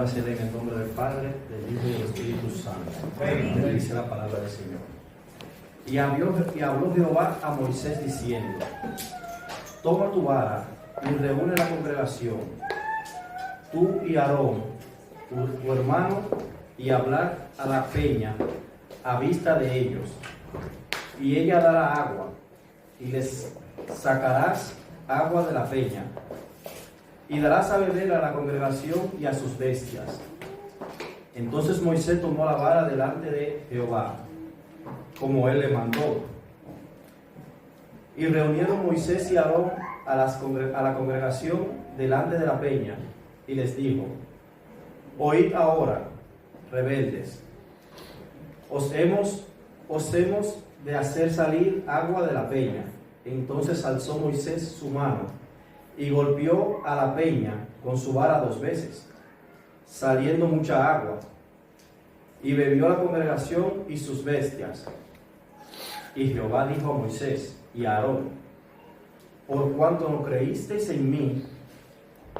palabra se lee en el nombre del Padre, del Hijo y del Espíritu Santo. Amén. Dice la palabra del Señor. Y habló Jehová a Moisés diciendo: toma tu vara y reúne la congregación, tú y Aarón, tu hermano, y hablar a la peña a vista de ellos, y ella dará agua, y les sacarás agua de la peña, y darás a beber a la congregación y a sus bestias. Entonces Moisés tomó la vara delante de Jehová, como él le mandó. Y reunieron Moisés y Aarón a la congregación delante de la peña, y les dijo: oíd ahora, rebeldes, os hemos de hacer salir agua de la peña. Entonces alzó Moisés su mano y golpeó a la peña con su vara 2 veces, saliendo mucha agua, y bebió la congregación y sus bestias. Y Jehová dijo a Moisés y a Aarón: por cuanto no creísteis en mí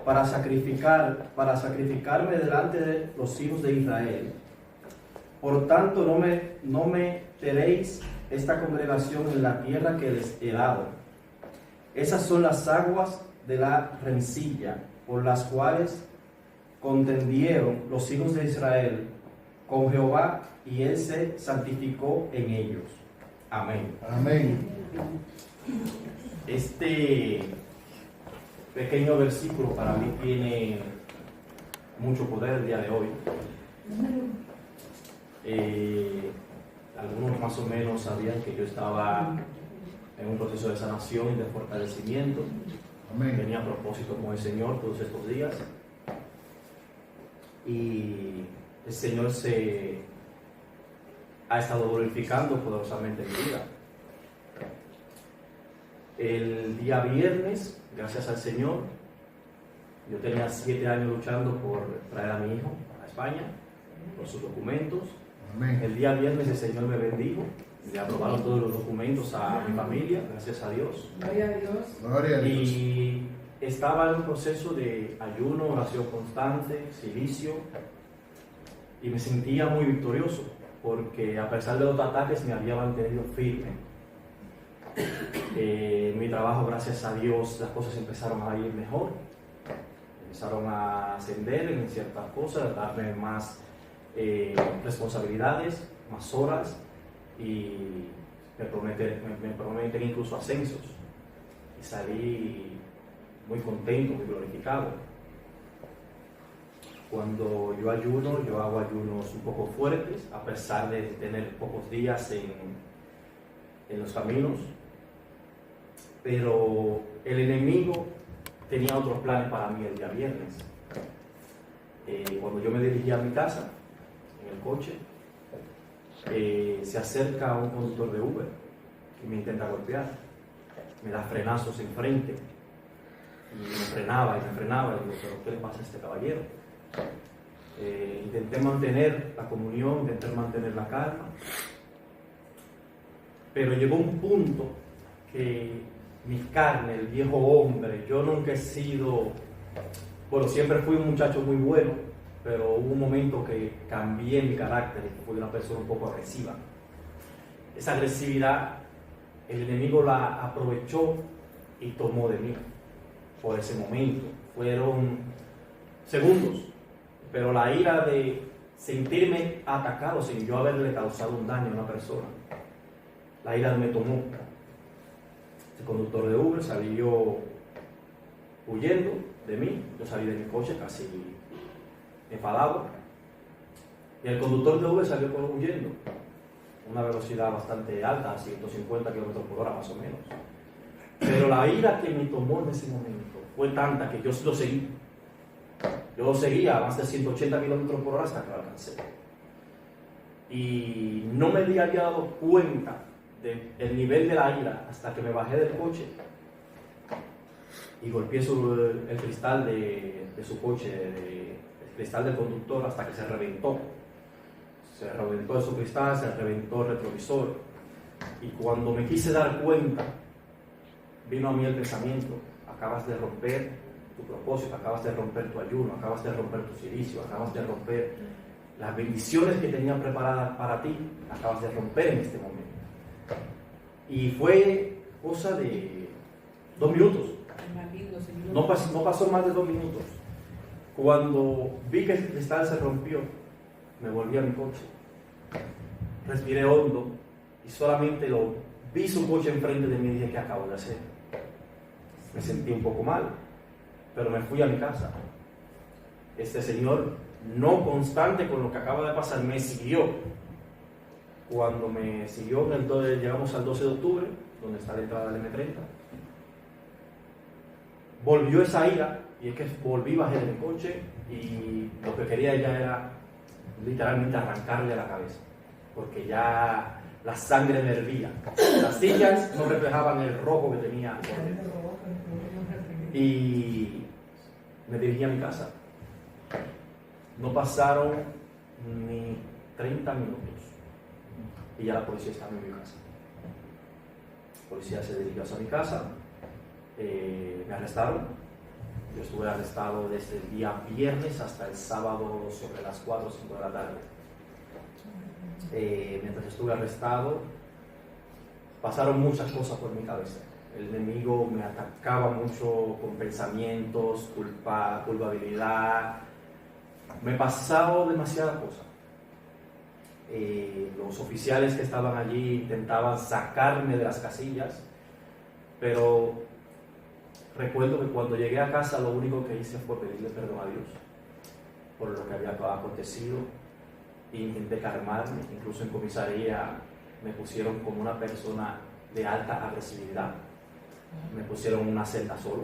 para sacrificarme delante de los hijos de Israel, por tanto no meteréis esta congregación en la tierra que les he dado. Esas son las aguas de la rencilla, por las cuales contendieron los hijos de Israel con Jehová, y él se santificó en ellos. Amén. Amén. Este pequeño versículo para mí tiene mucho poder el día de hoy. Algunos más o menos sabían que yo estaba en un proceso de sanación y de fortalecimiento. Amén. Tenía propósito con el Señor todos estos días, y el Señor se ha estado glorificando poderosamente en mi vida. El día viernes, gracias al Señor, yo tenía 7 años luchando por traer a mi hijo a España, por sus documentos. Amén. El día viernes el Señor me bendijo, le aprobaron todos los documentos a mi familia, gracias a Dios. Gloria a Dios. Gloria a Dios. Y estaba en un proceso de ayuno, oración constante, silicio, y me sentía muy victorioso, porque a pesar de los ataques me había mantenido firme. En mi trabajo, gracias a Dios, las cosas empezaron a ir mejor, empezaron a ascender en ciertas cosas, darme más responsabilidades, más horas, y me prometen incluso ascensos, y salí muy contento, muy glorificado. Cuando yo ayuno, yo hago ayunos un poco fuertes, a pesar de tener pocos días en los caminos, pero el enemigo tenía otros planes para mí el día viernes. Cuando yo me dirigí a mi casa, en el coche, se acerca un conductor de Uber y me intenta golpear, me da frenazos enfrente, y me frenaba, y digo: ¿pero qué le pasa a este caballero? Intenté mantener la comunión, intenté mantener la calma, pero llegó un punto que mi carne, el viejo hombre, yo nunca he sido, bueno, siempre fui un muchacho muy bueno, pero hubo un momento que cambié mi carácter y fui una persona un poco agresiva. Esa agresividad, el enemigo la aprovechó y tomó de mí por ese momento. Fueron segundos, pero la ira de sentirme atacado sin yo haberle causado un daño a una persona, la ira me tomó. El conductor de Uber salió huyendo de mí, yo salí de mi coche casi enfadado, y el conductor de Uber salió huyendo a una velocidad bastante alta, a 150 km/h más o menos. Pero la ira que me tomó en ese momento fue tanta que yo lo seguí. Yo lo seguía a más de 180 km/h hasta que lo alcancé. Y no me había dado cuenta del nivel de la ira hasta que me bajé del coche y golpeé sobre el cristal de su coche, el cristal del conductor, hasta que se reventó. Se reventó su cristal, se reventó el retrovisor. Y cuando me quise dar cuenta, vino a mí el pensamiento: acabas de romper tu propósito, acabas de romper tu ayuno, acabas de romper tu silicio, acabas de romper las bendiciones que tenía preparadas para ti, acabas de romper en este momento. Y fue cosa de 2 minutos. No pasó más de 2 minutos. Cuando vi que el cristal se rompió, me volví a mi coche. Respiré hondo y solamente vi su coche enfrente de mí y dije, ¿qué acabo de hacer? Me sentí un poco mal, pero me fui a mi casa. Este señor, no constante con lo que acaba de pasar, me siguió. Cuando me siguió, entonces llegamos al 12 de octubre, donde está la entrada del M30. Volvió esa ira, y es que volví, bajé de mi coche, y lo que quería ya era literalmente arrancarle la cabeza, porque ya la sangre me hervía. Las sillas no reflejaban el rojo que tenía por dentro. Y me dirigí a mi casa. No pasaron ni 30 minutos y ya la policía estaba en mi casa. La policía se dirigió hacia mi casa, me arrestaron. Yo estuve arrestado desde el día viernes hasta el sábado sobre las 4 o 5 de la tarde. Mientras estuve arrestado, pasaron muchas cosas por mi cabeza. El enemigo me atacaba mucho con pensamientos, culpabilidad. Me pasaba demasiadas cosas. Los oficiales que estaban allí intentaban sacarme de las casillas, pero recuerdo que cuando llegué a casa lo único que hice fue pedirle perdón a Dios por lo que había acontecido e intenté calmarme. Incluso en comisaría me pusieron como una persona de alta agresividad, me pusieron una celda solo.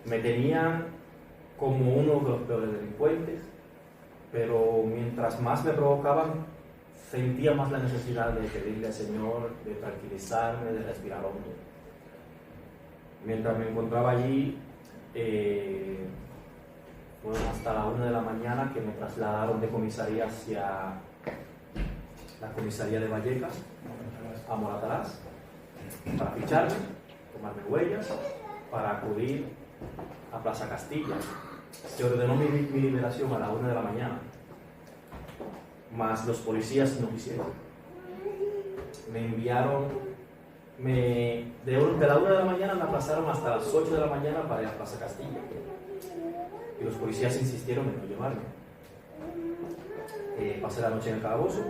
Me tenían como uno de los peores delincuentes, pero mientras más me provocaban, sentía más la necesidad de pedirle al Señor, de tranquilizarme, de respirar hondo. Mientras me encontraba allí, fueron hasta la 1 de la mañana que me trasladaron de comisaría hacia la comisaría de Vallecas, a Moratalaz, para ficharme, tomarme huellas, para acudir a Plaza Castilla. Se ordenó mi liberación a la 1 de la mañana, mas los policías no quisieron. Me enviaron, de la 1 de la mañana me aplazaron hasta las 8 de la mañana para ir a Plaza Castilla. Y los policías insistieron en no llevarme. Pasé la noche en el calabozo,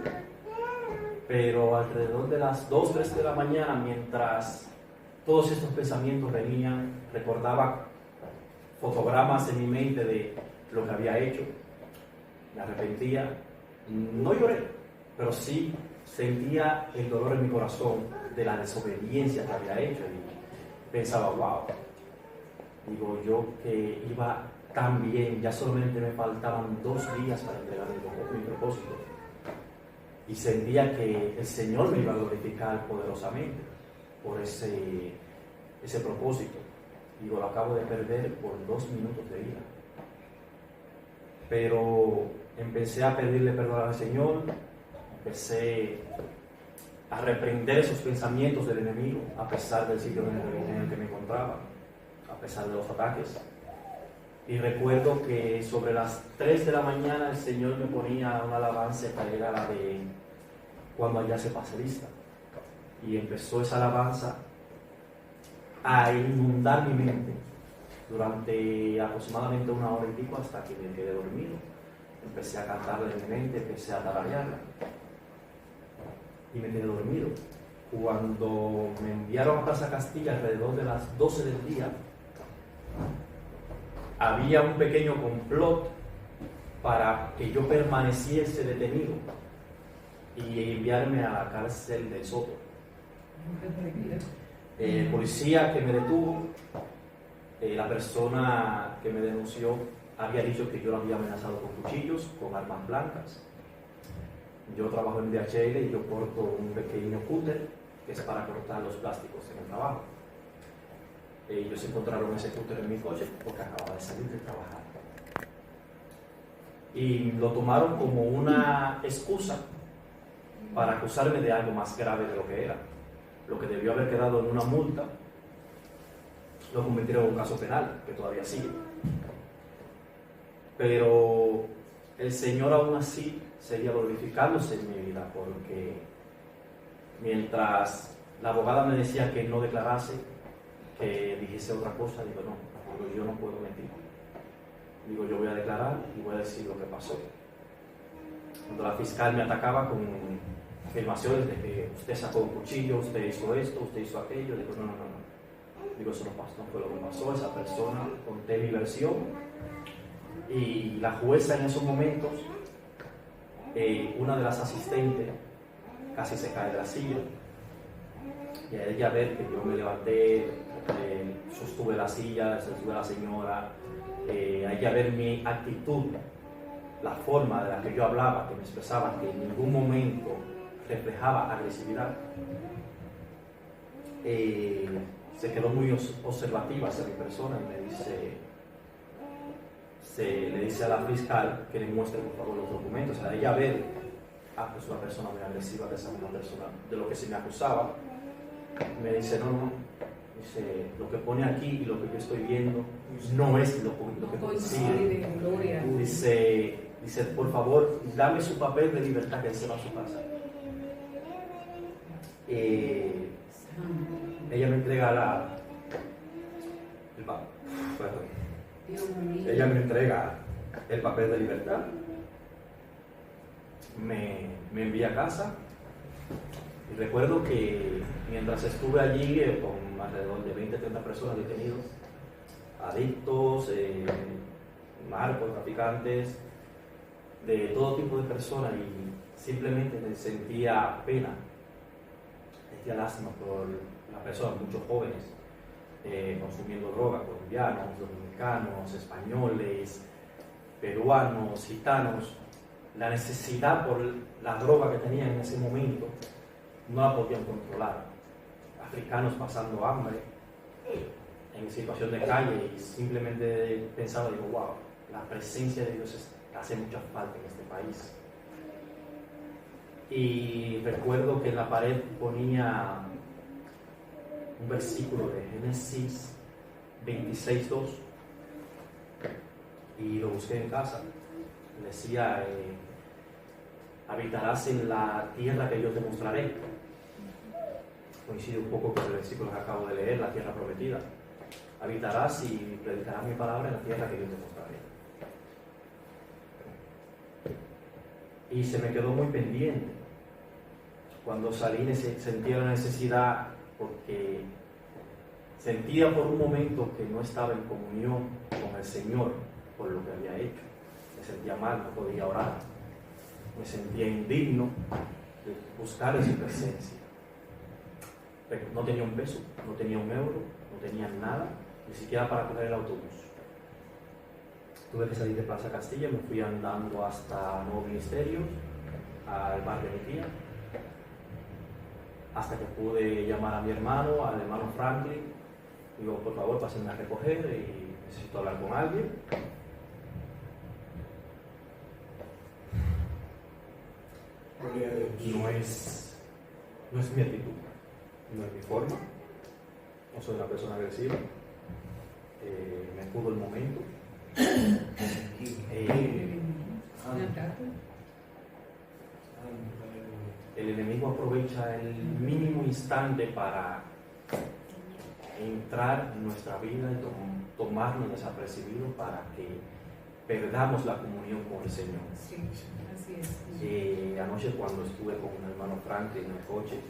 pero alrededor de las 2, 3 de la mañana, mientras todos estos pensamientos venían, recordaba fotogramas en mi mente de lo que había hecho, me arrepentía. No lloré, pero sí sentía el dolor en mi corazón de la desobediencia que había hecho y pensaba, wow, digo yo que iba tan bien, ya solamente me faltaban 2 días para entregar mi propósito y sentía que el Señor me iba a glorificar poderosamente por ese propósito. Digo, lo acabo de perder por 2 minutos de vida. Pero empecé a pedirle perdón al Señor, empecé a reprender esos pensamientos del enemigo, a pesar del sitio en el que me encontraba, a pesar de los ataques. Y recuerdo que sobre las 3 de la mañana el Señor me ponía una alabanza que era la de Cuando allá se pase lista. Y empezó esa alabanza a inundar mi mente durante aproximadamente 1 hora y pico hasta que me quedé dormido. Empecé a cantarla en mi mente, empecé a tararearla y me quedé dormido. Cuando me enviaron a Plaza Castilla alrededor de las 12 del día, había un pequeño complot para que yo permaneciese detenido y enviarme a la cárcel de Soto. El policía que me detuvo, la persona que me denunció, había dicho que yo lo había amenazado con cuchillos, con armas blancas. Yo trabajo en DHL y yo porto un pequeño cúter que es para cortar los plásticos en el trabajo. Ellos encontraron ese cúter en mi coche porque acababa de salir de trabajar. Y lo tomaron como una excusa para acusarme de algo más grave de lo que era. Lo que debió haber quedado en una multa lo convirtieron en un caso penal, que todavía sigue. Pero el Señor aún así seguía glorificándose en mi vida, porque mientras la abogada me decía que no declarase, que dijese otra cosa, digo, yo no puedo mentir. Digo, yo voy a declarar y voy a decir lo que pasó. Cuando la fiscal me atacaba con afirmaciones de que usted sacó un cuchillo, usted hizo esto, usted hizo aquello, digo, no. Digo, eso no pasó, no fue lo que pasó. Esa persona, conté mi versión, y la jueza en esos momentos, una de las asistentes casi se cae de la silla, y a ella ver que yo me levanté, sostuve la silla, sostuve a la señora, a ella ver mi actitud, la forma de la que yo hablaba, que me expresaba, que en ningún momento reflejaba agresividad, se quedó muy observativa hacia mi persona y le dice a la fiscal que le muestre por favor los documentos. A ella ver, pues una persona muy agresiva, que es una persona de lo que se me acusaba, me dice, no, dice, lo que pone aquí y lo que yo estoy viendo no es lo que coincide. Dice, por favor, dame su papel de libertad, que él se va a su casa. Ella me entrega ella me entrega el papel de libertad, me envía a casa, y recuerdo que mientras estuve allí con alrededor de 20-30 personas detenidos, adictos, narcotraficantes, de todo tipo de personas, y simplemente sentía pena, sentía lástima por las personas, muchos jóvenes consumiendo droga, colombianos, dominicanos, españoles, peruanos, gitanos. La necesidad por la droga que tenían en ese momento no la podían controlar. Africanos pasando hambre, en situación de calle, y simplemente pensaba, digo, wow, la presencia de Dios hace mucha falta en este país. Y recuerdo que en la pared ponía un versículo de Génesis 26:2, y lo busqué en casa. Decía, habitarás en la tierra que yo te mostraré. Coincide un poco con el versículo que acabo de leer, la tierra prometida. Habitarás y predicarás mi palabra en la tierra que yo te mostraré. Y se me quedó muy pendiente. Cuando salí sentía la necesidad, porque sentía por un momento que no estaba en comunión con el Señor por lo que había hecho. Me sentía mal, no podía orar. Me sentía indigno de buscar su presencia. Pero no tenía un peso, no tenía un euro, no tenía nada, ni siquiera para coger el autobús. Tuve que salir de Plaza Castilla, me fui andando hasta Nuevo Ministerio, al bar de mi tía, hasta que pude llamar a mi hermano, al hermano Franklin. Digo, por favor, pásenme a recoger y necesito hablar con alguien. No es mi actitud, no es mi forma, no soy una persona agresiva, me pudo el momento. El enemigo aprovecha el mínimo instante para entrar en nuestra vida y tomarnos desapercibidos, para que perdamos la comunión con el Señor. Sí, así es. Anoche, cuando estuve con un hermano Franklin en el coche,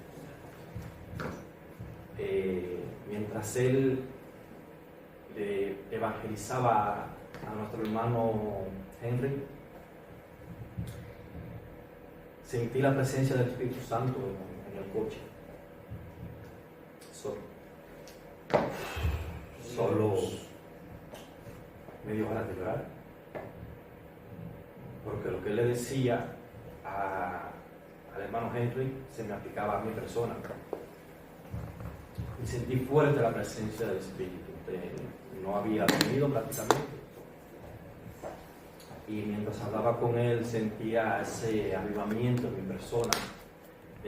mientras él evangelizaba a nuestro hermano Henry, sentí la presencia del Espíritu Santo en el coche. Solo me dio ganas de llorar, porque lo que él le decía al hermano Henry se me aplicaba a mi persona, y sentí fuerte la presencia del Espíritu. No había dormido prácticamente, y mientras hablaba con él sentía ese avivamiento en mi persona,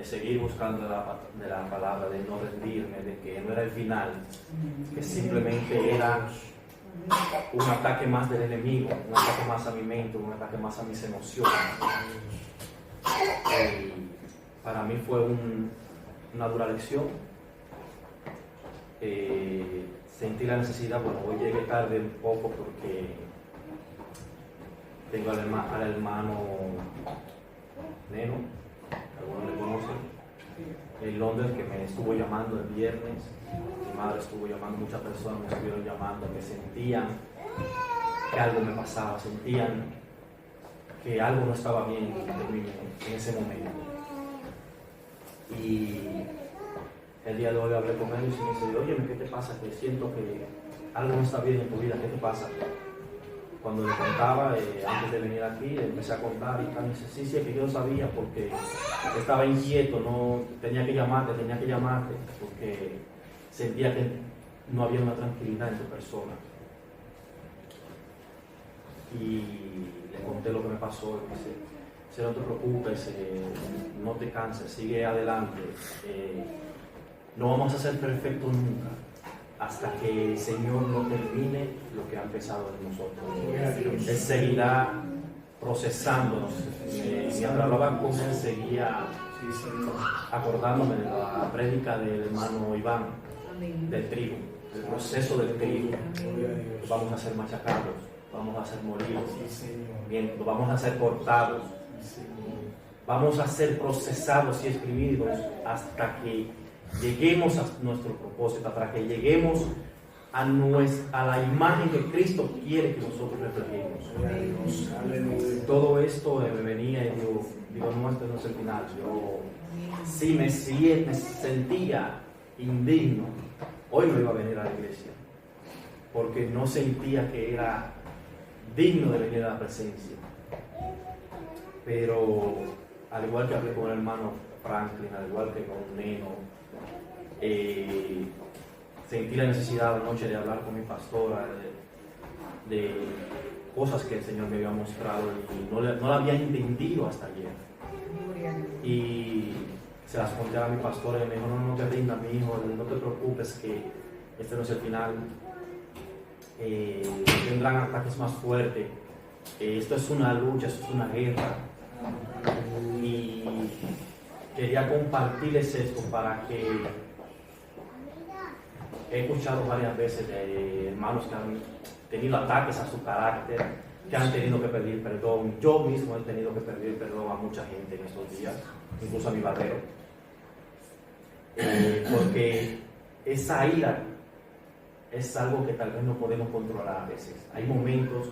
seguir buscando de la palabra, de no rendirme, de que no era el final, que simplemente era un ataque más del enemigo, un ataque más a mi mente, un ataque más a mis emociones. Y para mí fue una dura lección. Sentí la necesidad, bueno, hoy llegué tarde un poco porque tengo al hermano Neno, algunos le conocen, en Londres, que me estuvo llamando el viernes. Mi madre estuvo llamando, muchas personas me estuvieron llamando, que sentían que algo me pasaba, sentían que algo no estaba bien en ese momento. Y el día de hoy hablé con ellos y me dice, oye, ¿qué te pasa? Que siento que algo no está bien en tu vida, ¿qué te pasa? Cuando le contaba, antes de venir aquí, empecé a contar y me dice, sí, que yo lo sabía porque estaba inquieto, no, tenía que llamarte, porque sentía que no había una tranquilidad en tu persona. Y le conté lo que me pasó y me dice, si no te preocupes, no te canses, sigue adelante. No vamos a ser perfectos nunca hasta que el Señor no termine lo que ha empezado en nosotros. Él seguirá procesándonos. Mientras hablaba con él, seguía acordándome de la prédica del hermano Iván, del trigo, del proceso del trigo. Vamos a ser machacados, vamos a ser molidos, vamos a ser cortados, vamos a ser procesados y exprimidos hasta que lleguemos a nuestro propósito, para que lleguemos a la imagen que Cristo quiere que nosotros reflejemos. Todo esto me venía y digo, no, esto no es el final. Yo sí me sentía indigno. Hoy no iba a venir a la iglesia, porque no sentía que era digno de venir a la presencia. Pero al igual que hablé con el hermano Franklin, al igual que con Neno, sentí la necesidad anoche de hablar con mi pastora de cosas que el Señor me había mostrado y no la había entendido hasta ayer. Y se las conté a mi pastora y me dijo, no te rindas, mi hijo, no te preocupes, que este no es el final. Tendrán ataques más fuertes. Esto es una lucha, esto es una guerra. Y quería compartirles esto para que he escuchado varias veces de hermanos que han tenido ataques a su carácter, que han tenido que pedir perdón. Yo mismo he tenido que pedir perdón a mucha gente en estos días, incluso a mi barbero, porque esa ira es algo que tal vez no podemos controlar a veces. Hay momentos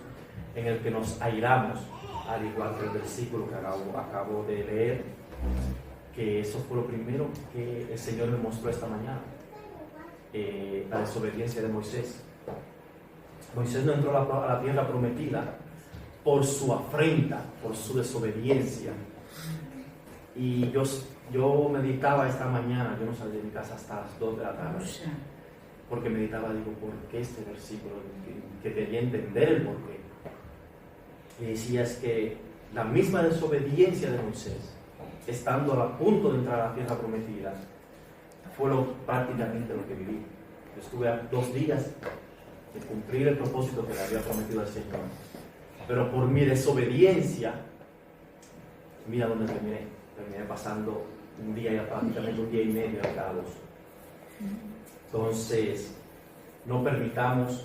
en el que nos airamos, al igual que el versículo que acabo de leer, que eso fue lo primero que el Señor me mostró esta mañana. La desobediencia de Moisés. Moisés no entró a la tierra prometida por su afrenta, por su desobediencia. Y yo meditaba esta mañana, yo no salí de mi casa hasta las 2 de la tarde, porque meditaba, digo, ¿por qué este versículo? Que quería entender el porqué. Y decía, es que la misma desobediencia de Moisés, estando a punto de entrar a la tierra prometida, fue prácticamente lo que viví. Yo estuve a 2 días de cumplir el propósito que le había prometido al Señor. Pero por mi desobediencia, mira dónde terminé. Terminé pasando un día, prácticamente un día y medio de caos. Entonces, no permitamos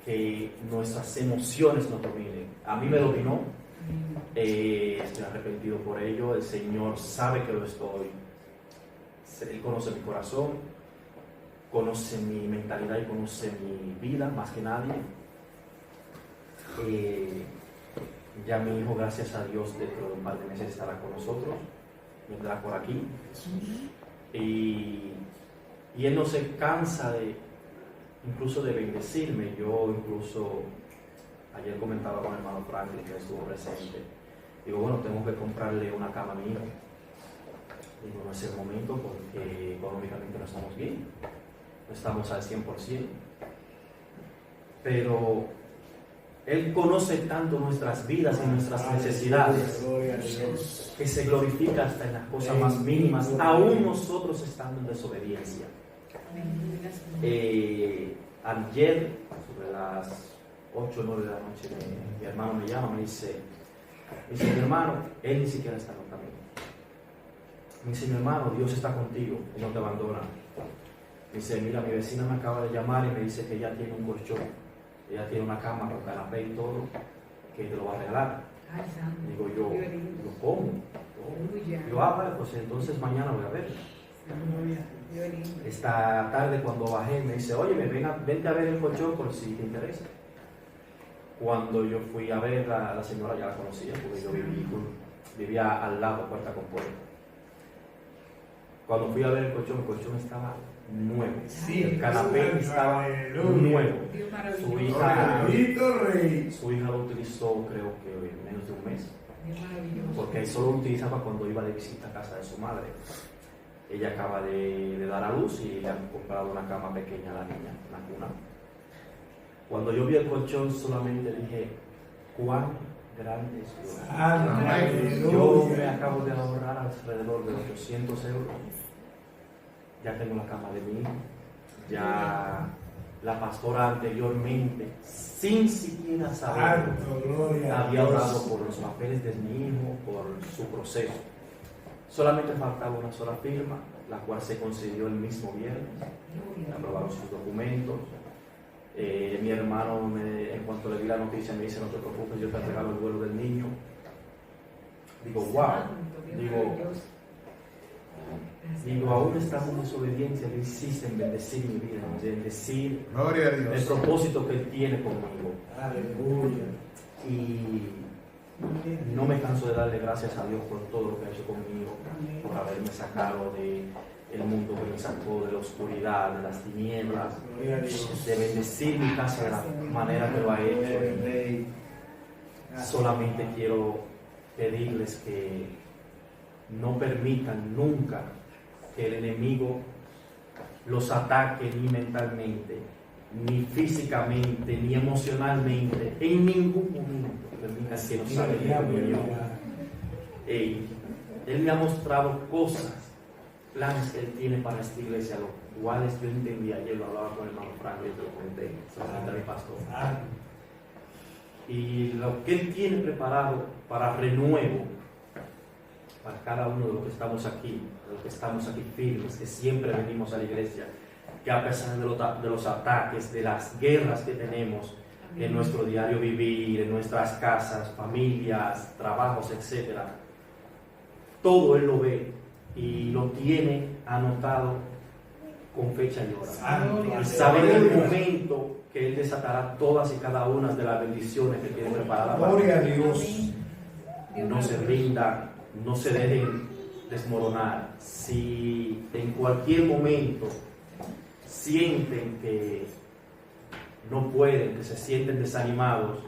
que nuestras emociones nos dominen. A mí me dominó. Estoy arrepentido por ello. El Señor sabe que lo estoy. Él conoce mi corazón, conoce mi mentalidad y conoce mi vida más que nadie. Ya mi hijo, gracias a Dios, dentro de un par de meses estará con nosotros, vendrá por aquí. Y él no se cansa incluso de bendecirme. Yo incluso ayer comentaba con el hermano Franklin, que estuvo presente. Digo, bueno, tengo que comprarle una cama a mi hijo. Digo, no es el momento porque económicamente no estamos bien, no estamos al 100%. Pero Él conoce tanto nuestras vidas y nuestras necesidades que se glorifica hasta en las cosas más mínimas, aún nosotros estando en desobediencia. Ayer, sobre las 8 o 9 de la noche, mi hermano me llama, me dice, mi hermano, él ni siquiera está conmigo. Me dice, mi hermano, Dios está contigo y no te abandona. Me dice, mira, mi vecina me acaba de llamar y me dice que ella tiene un colchón, ella tiene una cama con canapé y todo, que te lo va a regalar. Digo yo, ¿cómo? Yo, vale, pues entonces mañana voy a verla. Esta tarde cuando bajé me dice, oye, vente a ver el colchón por si te interesa. Cuando yo fui a ver a la señora, ya la conocía, porque yo vivía al lado, puerta con puerta. Cuando fui a ver el colchón estaba nuevo. Sí, el canapé estaba nuevo. Su hija lo utilizó, creo que en menos de un mes. Porque solo lo utilizaba cuando iba de visita a casa de su madre. Ella acaba de dar a luz y le han comprado una cama pequeña a la niña, una cuna. Cuando yo vi el colchón solamente dije, ¿cuán grande es Dios? Yo me acabo de ahorrar alrededor de 800 euros. Ya tengo la cama de mi hijo. Ya la pastora anteriormente, sin siquiera saber, había orado por los papeles de mi hijo, por su proceso. Solamente faltaba una sola firma, la cual se concedió el mismo viernes. Aprobaron sus documentos. Mi hermano, en cuanto le di la noticia, me dice, no te preocupes, yo te regalo el vuelo del niño. Digo, wow. Digo, aún estamos en desobediencia, Él insiste en bendecir mi vida, en bendecir el propósito que Él tiene conmigo. Aleluya. Y no me canso de darle gracias a Dios por todo lo que ha hecho conmigo, por haberme sacado del mundo que me sacó, de la oscuridad, de las tinieblas, de bendecir mi casa de la manera que lo ha hecho. Solamente quiero pedirles que no permitan nunca que el enemigo los ataque ni mentalmente, ni físicamente, ni emocionalmente, en ningún momento permitan que nos saquen de comunión. Él me ha mostrado cosas, planes que Él tiene para esta iglesia, los cuales yo entendí ayer, lo hablaba con el hermano Franco y te lo comenté, solamente a mi pastor. Y lo que Él tiene preparado para renuevo, para cada uno de los que estamos aquí, de los que estamos aquí firmes, que siempre venimos a la iglesia, que a pesar de los ataques, de las guerras que tenemos en nuestro diario vivir, en nuestras casas, familias, trabajos, etc., todo Él lo ve y lo tiene anotado con fecha y hora. Y sabe en el momento que Él desatará todas y cada una de las bendiciones que tiene preparadas para Gloria a Dios. No se rindan, no se dejen desmoronar. Si en cualquier momento sienten que no pueden, que se sienten desanimados,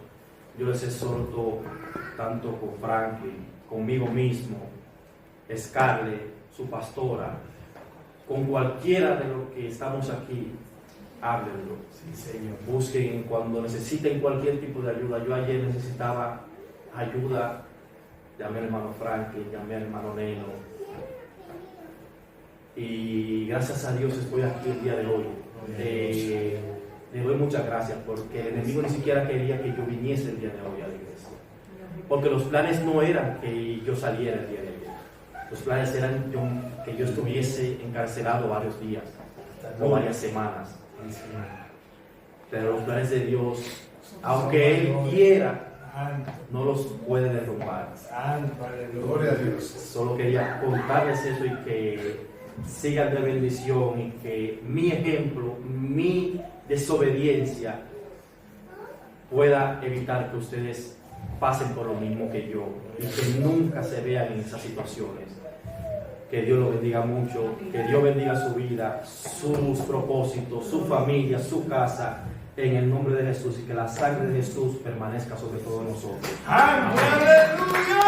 yo les exhorto, tanto con Franklin, conmigo mismo, Scarlett, su pastora, con cualquiera de los que estamos aquí, háblenlo. Sí, Señor. Busquen cuando necesiten cualquier tipo de ayuda. Yo ayer necesitaba ayuda, llamé al hermano Franklin, llamé al hermano Neno, y gracias a Dios estoy aquí el día de hoy. Le doy muchas gracias porque el enemigo ni siquiera quería que yo viniese el día de hoy a la iglesia, porque los planes no eran que yo saliera el día de hoy. Los planes eran que yo estuviese encarcelado varios días o varias semanas. Pero los planes de Dios, aunque Él quiera, no los puede derrumbar. Gloria a Dios. Solo quería contarles eso y que sigan de bendición y que mi ejemplo, mi desobediencia pueda evitar que ustedes pasen por lo mismo que yo y que nunca se vean en esas situaciones. Que Dios los bendiga mucho, que Dios bendiga su vida, sus propósitos, su familia, su casa, en el nombre de Jesús, y que la sangre de Jesús permanezca sobre todos nosotros. ¡Aleluya!